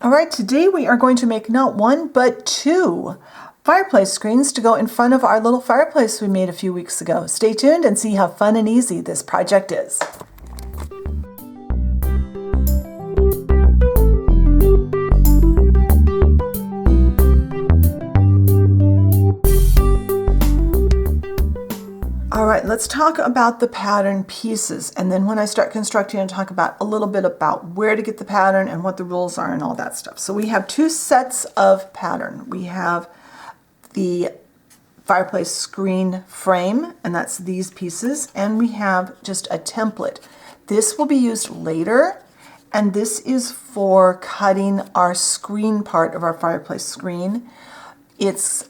All right, today we are going to make not one, but two fireplace screens to go in front of our little fireplace we made a few weeks ago. Stay tuned and see how fun and easy this project is. All right, let's talk about the pattern pieces. And then when I start constructing, I'll talk about a little bit about where to get the pattern and what the rules are and all that stuff. So we have two sets of pattern. We have the fireplace screen frame, and that's these pieces. And we have just a template. This will be used later, and this is for cutting our screen part of our fireplace screen. It's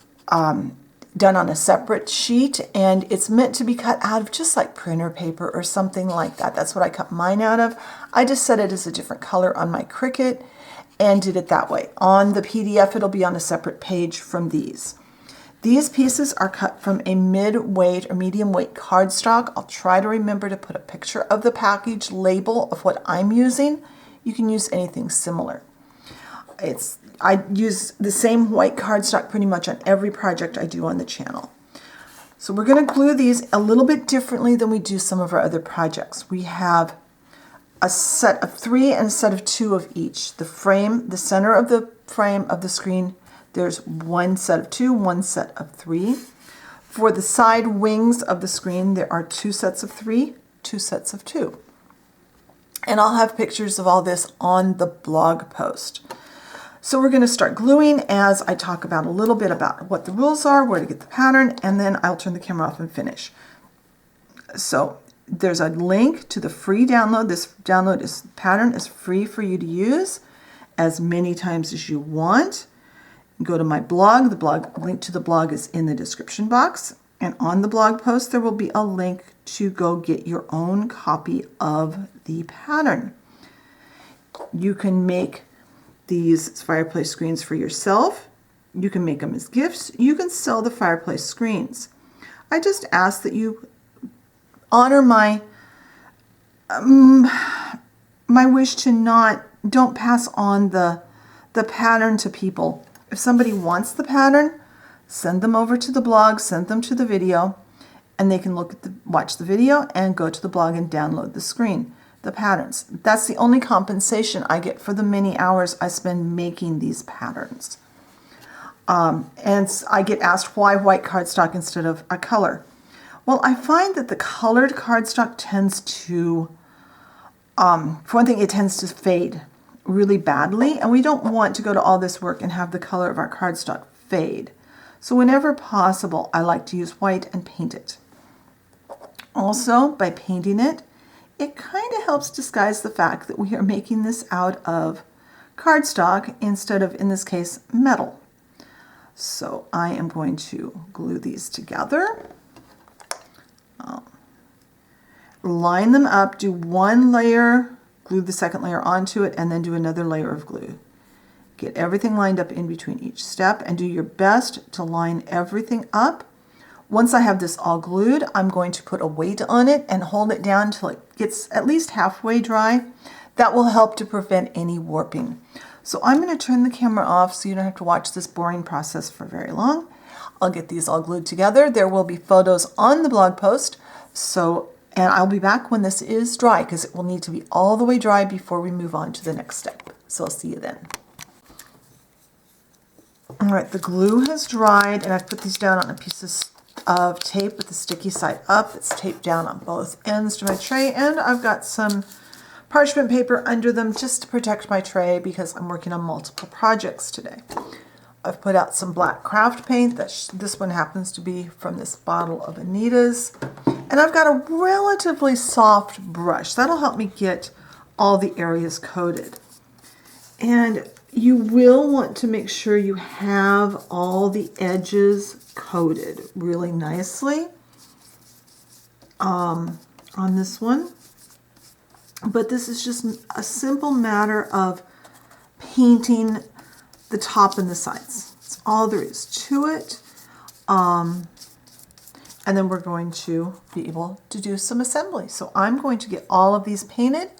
done on a separate sheet, and it's meant to be cut out of just like printer paper or something like that. That's what I cut mine out of. I just set it as a different color on my Cricut and did it that way. On the PDF, it'll be on a separate page from these. These pieces are cut from a mid-weight or medium-weight cardstock. I'll try to remember to put a picture of the package label of what I'm using. You can use anything similar. I use the same white cardstock pretty much on every project I do on the channel. So we're going to glue these a little bit differently than we do some of our other projects. We have a set of 3 and a set of 2 of each. The frame, the center of the frame of the screen, there's one set of 2, one set of 3. For the side wings of the screen, there are 2 sets of 3, 2 sets of 2. And I'll have pictures of all this on the blog post. So we're going to start gluing as I talk about a little bit about what the rules are, where to get the pattern, and then I'll turn the camera off and finish. So there's a link to the free download. This pattern is free for you to use as many times as you want. Go to my blog. The link to the blog is in the description box. And on the blog post, there will be a link to go get your own copy of the pattern. You can make these fireplace screens for yourself. You can make them as gifts. You can sell the fireplace screens. I just ask that you honor my wish to don't pass on the pattern to people. If somebody wants the pattern, send them over to the blog, send them to the video, and they can watch the video and go to the blog and download the patterns. That's the only compensation I get for the many hours I spend making these patterns. And I get asked why white cardstock instead of a color. Well, I find that the colored cardstock tends to, for one thing, it tends to fade really badly, and we don't want to go to all this work and have the color of our cardstock fade. So whenever possible, I like to use white and paint it. Also, by painting it, it kind of helps disguise the fact that we are making this out of cardstock instead of, in this case, metal. So I am going to glue these together. Line them up, do one layer, glue the second layer onto it, and then do another layer of glue. Get everything lined up in between each step and do your best to line everything up. Once I have this all glued, I'm going to put a weight on it and hold it down until it gets at least halfway dry. That will help to prevent any warping. So I'm going to turn the camera off so you don't have to watch this boring process for very long. I'll get these all glued together. There will be photos on the blog post. And I'll be back when this is dry because it will need to be all the way dry before we move on to the next step. So I'll see you then. All right, the glue has dried and I've put these down on a piece of tape with the sticky side up. It's taped down on both ends to my tray, and I've got some parchment paper under them just to protect my tray because I'm working on multiple projects today. I've put out some black craft paint. This one happens to be from this bottle of Anita's. And I've got a relatively soft brush. That'll help me get all the areas coated. And you will want to make sure you have all the edges coated really nicely on this one. But this is just a simple matter of painting the top and the sides. That's all there is to it. And then we're going to be able to do some assembly. So I'm going to get all of these painted.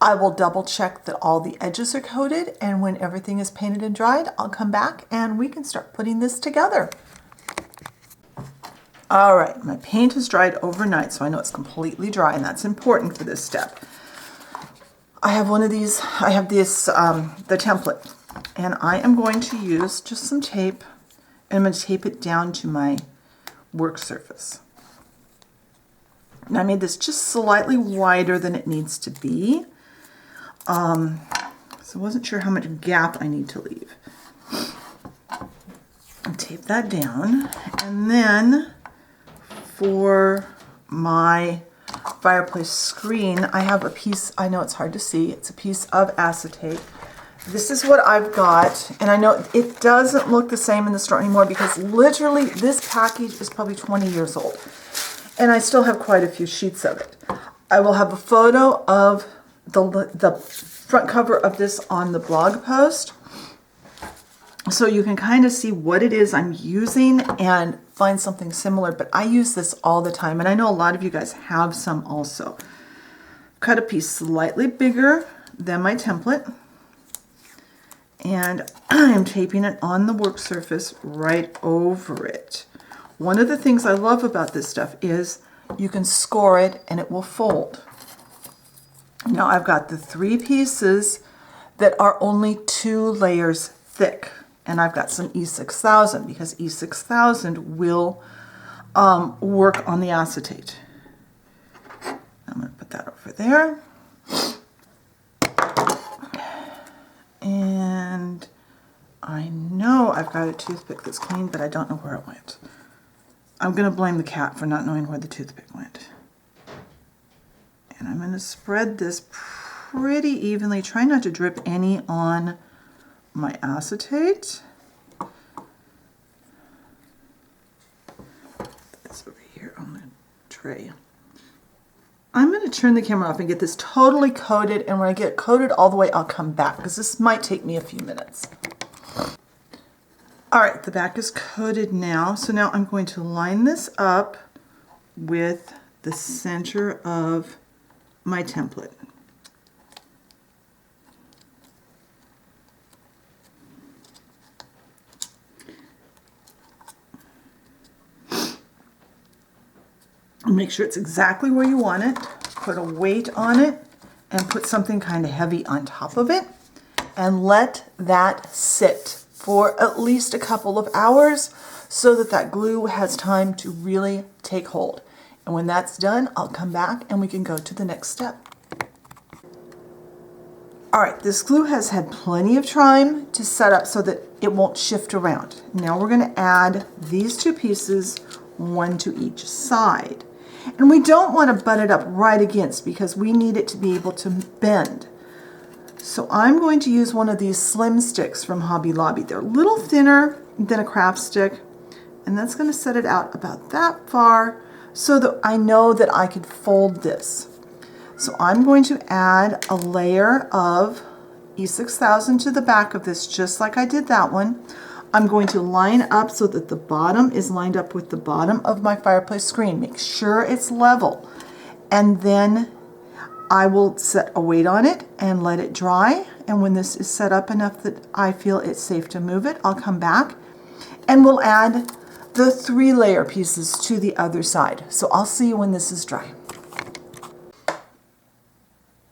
I will double check that all the edges are coated, and when everything is painted and dried, I'll come back and we can start putting this together. All right, my paint is dried overnight, so I know it's completely dry, and that's important for this step. I have one of these, I have this, the template, and I am going to use just some tape, and I'm going to tape it down to my work surface. Now I made this just slightly wider than it needs to be, so I wasn't sure how much gap I need to leave. And tape that down, and then for my fireplace screen, I have a piece, I know it's hard to see, it's a piece of acetate. This is what I've got, and I know it doesn't look the same in the store anymore because literally this package is probably 20 years old, and I still have quite a few sheets of it. I will have a photo of the front cover of this on the blog post, so you can kind of see what it is I'm using and find something similar, but I use this all the time, and I know a lot of you guys have some also. Cut a piece slightly bigger than my template, and I'm taping it on the work surface right over it. One of the things I love about this stuff is you can score it and it will fold. Now I've got the 3 pieces that are only 2 layers thick. And I've got some E6000 because E6000 will work on the acetate. I'm going to put that over there. And I know I've got a toothpick that's clean, but I don't know where it went. I'm going to blame the cat for not knowing where the toothpick went. And I'm going to spread this pretty evenly. Try not to drip any on my acetate. It's over here on the tray. I'm going to turn the camera off and get this totally coated, and when I get it coated all the way, I'll come back because this might take me a few minutes. All right, the back is coated now, so now I'm going to line this up with the center of my template. Make sure it's exactly where you want it. Put a weight on it and put something kind of heavy on top of it and let that sit for at least a couple of hours so that that glue has time to really take hold. And when that's done, I'll come back and we can go to the next step. All right, this glue has had plenty of time to set up so that it won't shift around. Now we're going to add these 2 pieces, 1 to each side. And we don't want to butt it up right against because we need it to be able to bend. So I'm going to use one of these slim sticks from Hobby Lobby. They're a little thinner than a craft stick, and that's going to set it out about that far so that I know that I could fold this. So I'm going to add a layer of E6000 to the back of this just like I did that one. I'm going to line up so that the bottom is lined up with the bottom of my fireplace screen. Make sure it's level. And then I will set a weight on it and let it dry. And when this is set up enough that I feel it's safe to move it, I'll come back and we'll add the 3 layer pieces to the other side. So I'll see you when this is dry.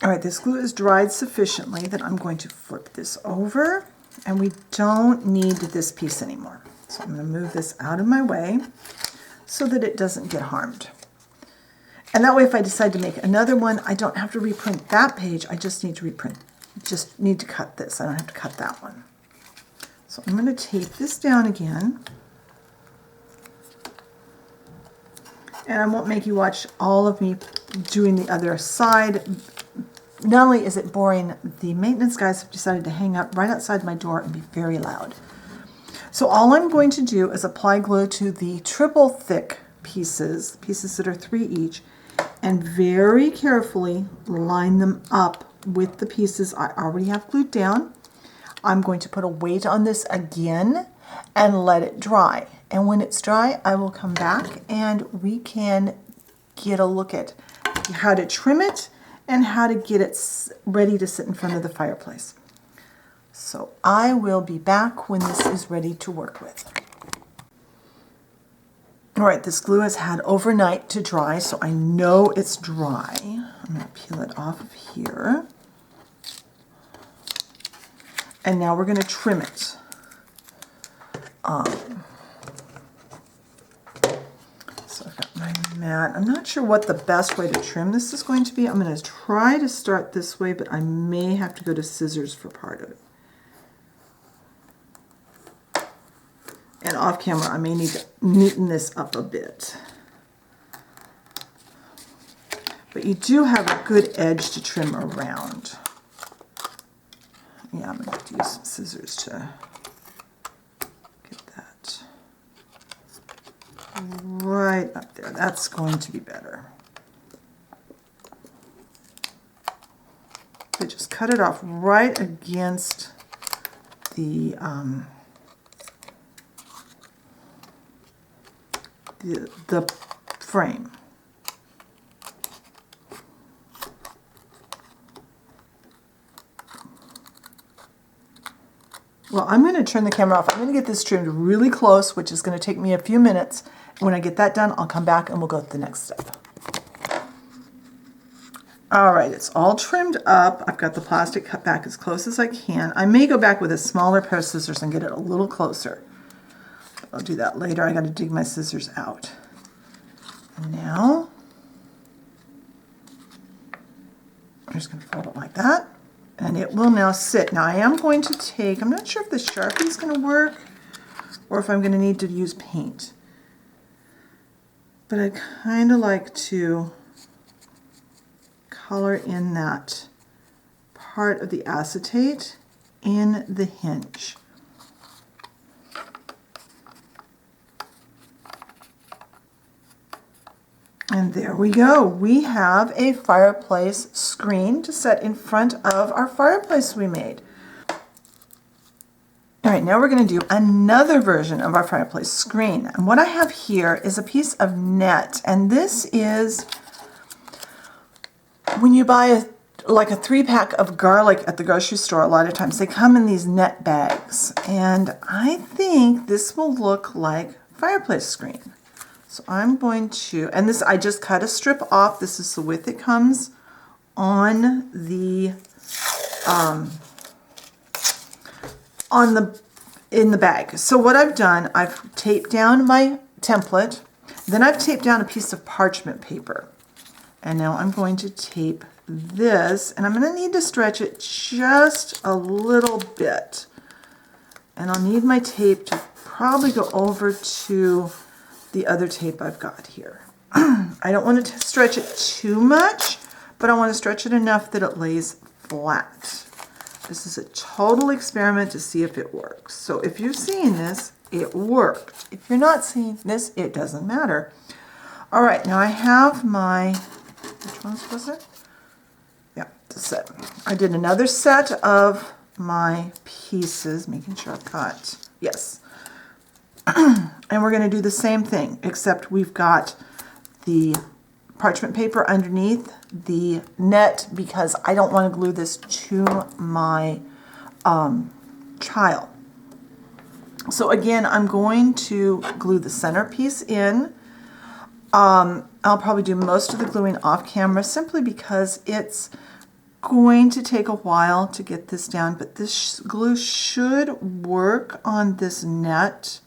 All right, this glue is dried sufficiently that I'm going to flip this over. And we don't need this piece anymore. So I'm going to move this out of my way so that it doesn't get harmed. And that way if I decide to make another one, I don't have to reprint that page. I just need to cut this. I don't have to cut that one. So I'm going to tape this down again. And I won't make you watch all of me doing the other side. Not only is it boring, the maintenance guys have decided to hang up right outside my door and be very loud. So all I'm going to do is apply glue to the triple thick pieces that are 3 each, and very carefully line them up with the pieces I already have glued down. I'm going to put a weight on this again and let it dry. And when it's dry, I will come back and we can get a look at how to trim it and how to get it ready to sit in front of the fireplace. So I will be back when this is ready to work with. All right, this glue has had overnight to dry, so I know it's dry. I'm going to peel it off of here. And now we're going to trim it. So I've got my mat. I'm not sure what the best way to trim this is going to be. I'm going to try to start this way, but I may have to go to scissors for part of it. And off camera, I may need to neaten this up a bit. But you do have a good edge to trim around. Yeah, I'm going to have to use some scissors to get that right up there. That's going to be better. So just cut it off right against the frame. Well, I'm going to turn the camera off. I'm going to get this trimmed really close, which is going to take me a few minutes. When I get that done, I'll come back and we'll go to the next step. All right, it's all trimmed up. I've got the plastic cut back as close as I can. I may go back with a smaller pair of scissors and get it a little closer. I'll do that later. I got to dig my scissors out. And now, I'm just going to fold it like that. And it will now sit. Now I am going to take, I'm not sure if the Sharpie is going to work or if I'm going to need to use paint. But I kind of like to color in that part of the acetate in the hinge. And there we go. We have a fireplace screen to set in front of our fireplace we made. All right, now we're going to do another version of our fireplace screen. And what I have here is a piece of net. And this is when you buy like a 3-pack of garlic at the grocery store, a lot of times they come in these net bags. And I think this will look like fireplace screen. So I'm going to, and this, I just cut a strip off. This is the width it comes on the, in the bag. So what I've done, I've taped down my template, then I've taped down a piece of parchment paper. And now I'm going to tape this, and I'm going to need to stretch it just a little bit. And I'll need my tape to probably go over to the other tape I've got here. I don't want to stretch it too much, but I want to stretch it enough that it lays flat. This is a total experiment to see if it works. So if you're seeing this, it worked. If you're not seeing this, it doesn't matter. All right, now I have my, which ones was it? Yeah, the set. I did another set of my pieces, making sure I've got, yes. And we're going to do the same thing, except we've got the parchment paper underneath the net because I don't want to glue this to my child. So again, I'm going to glue the centerpiece in. I'll probably do most of the gluing off camera simply because it's going to take a while to get this down, but this glue should work on this net.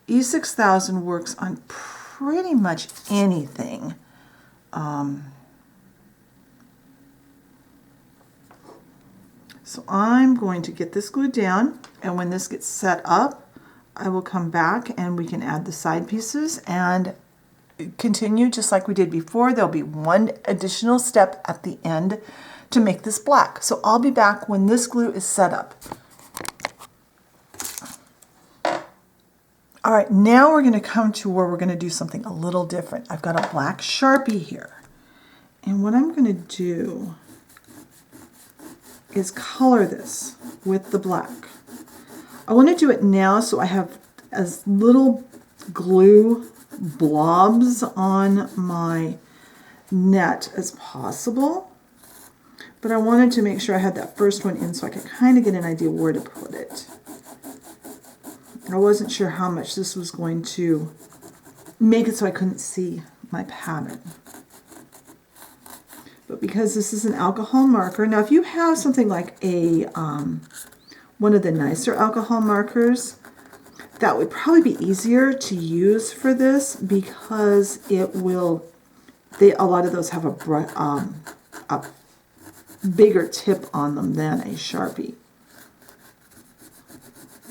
E6000 works on pretty much anything. So I'm going to get this glued down, and when this gets set up, I will come back and we can add the side pieces and continue just like we did before. There'll be one additional step at the end to make this black. So I'll be back when this glue is set up. All right, now we're going to come to where we're going to do something a little different. I've got a black Sharpie here. And what I'm going to do is color this with the black. I want to do it now so I have as little glue blobs on my net as possible. But I wanted to make sure I had that first one in so I could kind of get an idea where to put it. I wasn't sure how much this was going to make it so I couldn't see my pattern. But because this is an alcohol marker, now if you have something like a one of the nicer alcohol markers, that would probably be easier to use for this because it will, a lot of those have a bigger tip on them than a Sharpie.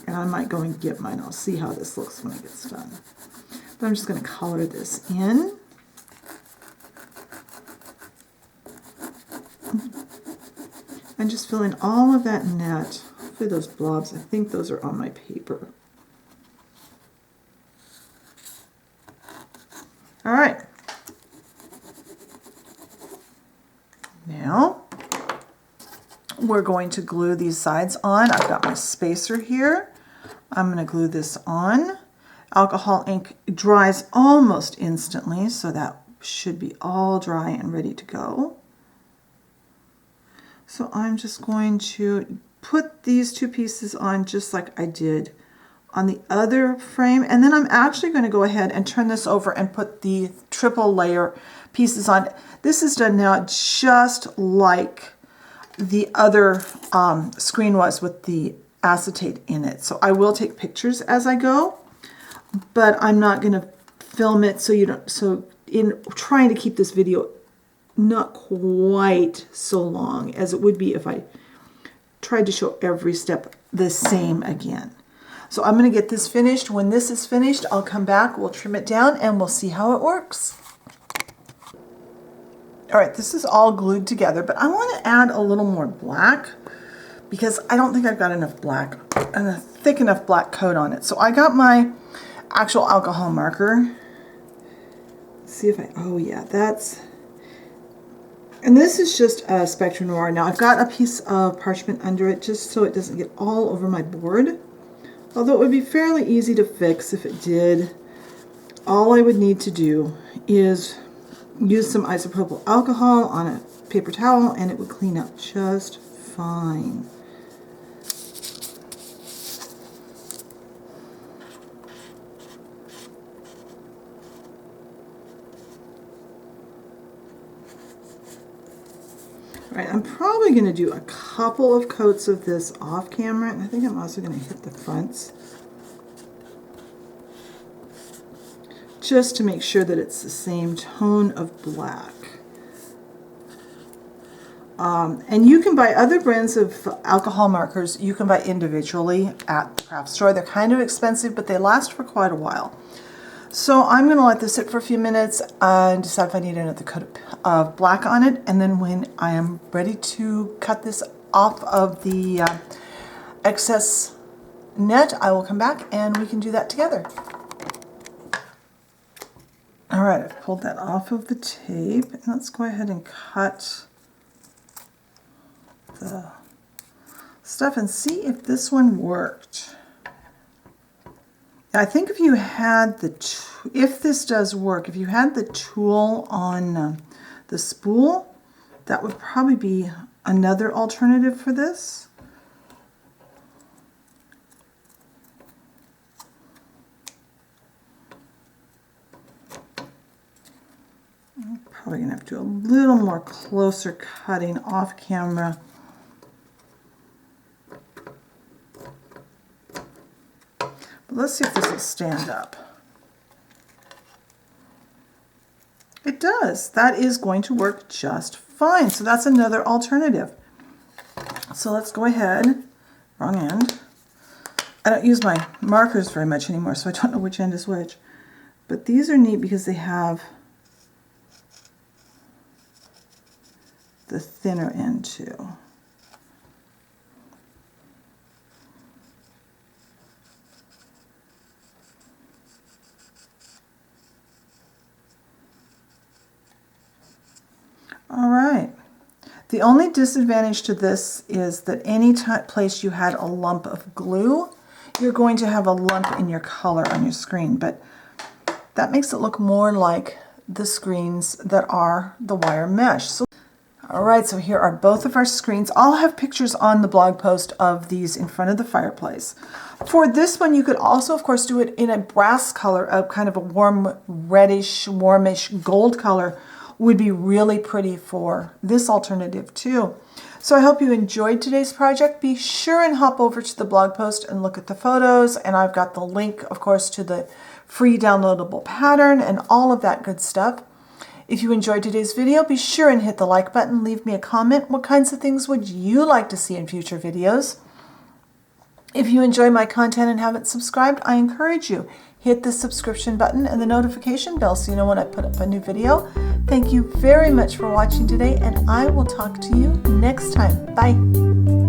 And I might go and get mine. I'll see how this looks when it gets done. But I'm just going to color this in. And just fill in all of that net. Hopefully those blobs, I think those are on my paper. All right. Now, we're going to glue these sides on. I've got my spacer here. I'm going to glue this on. Alcohol ink dries almost instantly, so that should be all dry and ready to go. So I'm just going to put these two pieces on just like I did on the other frame, and then I'm actually going to go ahead and turn this over and put the triple layer pieces on. This is done now just like the other screen was with the acetate in it. So I will take pictures as I go, but I'm not going to film it so you don't, so in trying to keep this video not quite so long as it would be if I tried to show every step the same again. So I'm going to get this finished. When this is finished, I'll come back, we'll trim it down, and we'll see how it works. All right, this is all glued together, but I want to add a little more black because I don't think I've got enough black and a thick enough black coat on it. So I got my actual alcohol marker. Let's see if oh yeah, that's, and this is just a Spectrum Noir. Now I've got a piece of parchment under it just so it doesn't get all over my board. Although it would be fairly easy to fix if it did. All I would need to do is use some isopropyl alcohol on a paper towel and it would clean up just fine. All right, I'm probably going to do a couple of coats of this off camera, and I think I'm also going to hit the fronts just to make sure that it's the same tone of black. And you can buy other brands of alcohol markers. You can buy individually at the craft store. They're kind of expensive, but they last for quite a while. So I'm going to let this sit for a few minutes and decide if I need another coat of black on it. And then when I am ready to cut this off of the excess net, I will come back and we can do that together. All right, I've pulled that off of the tape. And let's go ahead and cut the stuff and see if this one worked. I think if you had if this does work, if you had the tool on the spool, that would probably be another alternative for this. I'm probably going to have to do a little more closer cutting off camera. Let's see if this will stand up. It does. That is going to work just fine. So that's another alternative. So let's go ahead. Wrong end. I don't use my markers very much anymore, so I don't know which end is which. But these are neat because they have the thinner end too. All right. The only disadvantage to this is that any place you had a lump of glue, you're going to have a lump in your color on your screen, but that makes it look more like the screens that are the wire mesh. So All right, so here are both of our screens. I'll have pictures on the blog post of these in front of the fireplace. For this one, you could also, of course, do it in a brass color, a kind of a warm, reddish, warmish gold color would be really pretty for this alternative too. So I hope you enjoyed today's project. Be sure and hop over to the blog post and look at the photos. And I've got the link, of course, to the free downloadable pattern and all of that good stuff. If you enjoyed today's video, be sure and hit the like button. Leave me a comment. What kinds of things would you like to see in future videos? If you enjoy my content and haven't subscribed, I encourage you. Hit the subscription button and the notification bell so you know when I put up a new video. Thank you very much for watching today, and I will talk to you next time. Bye.